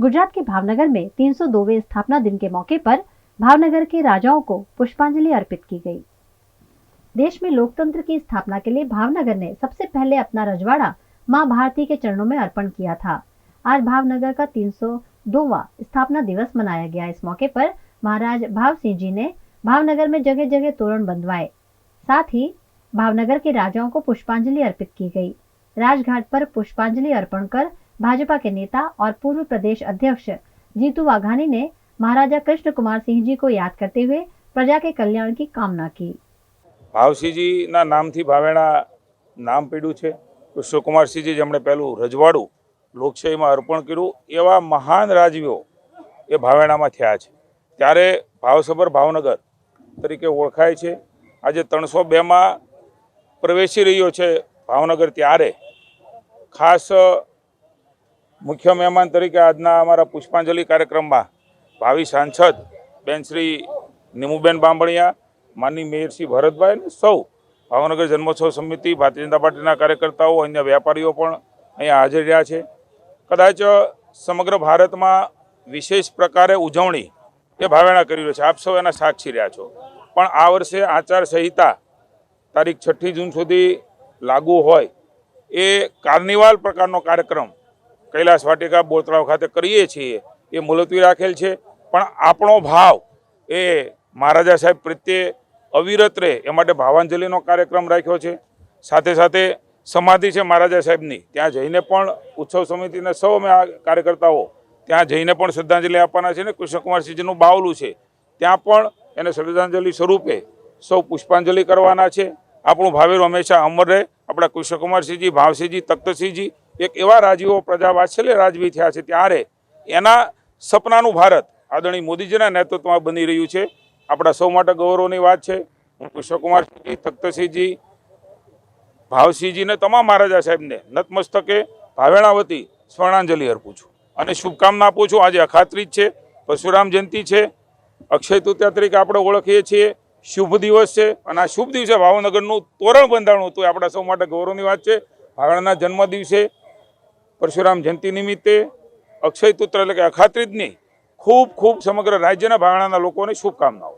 गुजरात के भावनगर में 302वें स्थापना दिन के मौके पर भावनगर के राजाओं को पुष्पांजलि अर्पित की गई। देश में लोकतंत्र की स्थापना के लिए भावनगर ने सबसे पहले अपना रजवाड़ा मां भारती के चरणों में अर्पण किया था। आज भावनगर का 302वां स्थापना दिवस मनाया गया। इस मौके पर महाराज भाव सिंह जी ने भावनगर में जगह जगह तोरण बंधवाए। साथ ही भावनगर के राजाओं को पुष्पांजलि अर्पित की गई। राजघाट पर पुष्पांजलि अर्पण कर भाजपा के नेता और पूर्व प्रदेश अध्यक्ष जीतू वाघानी ने महाराजा कृष्ण कुमार सिंह जी को याद करते हुए प्रजा के कल्याण की कामना की। भावसिंहजी ना नामथी भावेणा नाम पीड्યું છે। કૃષ્ણકુમારસિંહજી જેમણે પહેલું રજવાડું લોકશાહીમાં અર્પણ કર્યું, એવા મહાન રાજવીઓ એ ભાવેણામાં થયા છે। ત્યારે ભાવસભર ભાવનગર તરીકે ઓળખાય છે। આજે 302માં પ્રવેશી રહ્યો છે ભાવનગર। ત્યારે ખાસ મુખ્ય મહેમાન તરીકે આજના અમારા પુષ્પાંજલિ કાર્યક્રમમાં ભાવિ સાંસદ બેન શ્રી નીમુબેન બાંભણિયા, માનની મેયર શ્રી ભરતભાઈ અને સૌ ભાવનગર જન્મોત્સવ સમિતિ, ભારતીય જનતા પાર્ટીના કાર્યકર્તાઓ, અન્ય વેપારીઓ પણ અહીંયા હાજર રહ્યા છે। કદાચ સમગ્ર ભારતમાં વિશેષ પ્રકારે ઉજવણી એ ભાવેણા કરી રહ્યો છે। આપ સૌ એના સાક્ષી રહ્યા છો। પણ આ વર્ષે આચારસંહિતા તારીખ 6 જૂન સુધી લાગુ હોય એ કાર્નિવાલ પ્રકારનો કાર્યક્રમ કૈલાસ વાટિકા બોરતળાવ ખાતે કરીએ છીએ એ મુલતવી રાખેલ છે। પણ આપણો ભાવ એ મહારાજા સાહેબ પ્રત્યે અવિરત રહે એ માટે ભાવાંજલિનો કાર્યક્રમ રાખ્યો છે। સાથે સાથે સમાધિ છે મહારાજા સાહેબની, ત્યાં જઈને પણ ઉત્સવ સમિતિના સૌ અમે કાર્યકર્તાઓ ત્યાં જઈને પણ શ્રદ્ધાંજલિ આપવાના છે। ને કૃષ્ણકુમારસિંહજીનું બાવલું છે ત્યાં પણ એને શ્રદ્ધાંજલિ સ્વરૂપે સૌ પુષ્પાંજલિ કરવાના છે। આપણું ભાવેરું હંમેશા અમર રહે। આપણા કૃષ્ણકુમારસિંહજી, ભાવસિંહજી, તખ્તસિંહજી એક એવા રાજવીઓ, પ્રજા વાત્સલ્ય રાજવી થયા છે। ત્યારે એના સપનાનું ભારત આદરણીય મોદીજીના નેતૃત્વમાં બની રહ્યું છે। આપણા સૌ માટે ગૌરવની વાત છે। હું કૃષ્ણકુમારસિંહજી, તખ્તસિંહજી, ભાવસિંહજીને તમામ મહારાજા સાહેબને નતમસ્તકે ભાવેણા વતી સ્મરણાંજલિ અર્પું છું અને શુભકામના આપું છું। આજે અખાત્રીજ છે, પરશુરામ જયંતિ છે, અક્ષય તૃતીયા તરીકે આપણે ઓળખીએ છીએ। શુભ દિવસ છે અને આ શુભ દિવસે ભાવનગરનું તોરણ બંધાણું હતું, આપણા સૌ માટે ગૌરવની વાત છે। ભાવેણાના જન્મ દિવસે પરશુરામ જયંતિ નિમિત્તે અક્ષય તૃતીયા એટલે કે અખાત્રીજની ખૂબ ખૂબ સમગ્ર રાજ્યના ભાવેણાના લોકોને શુભકામનાઓ।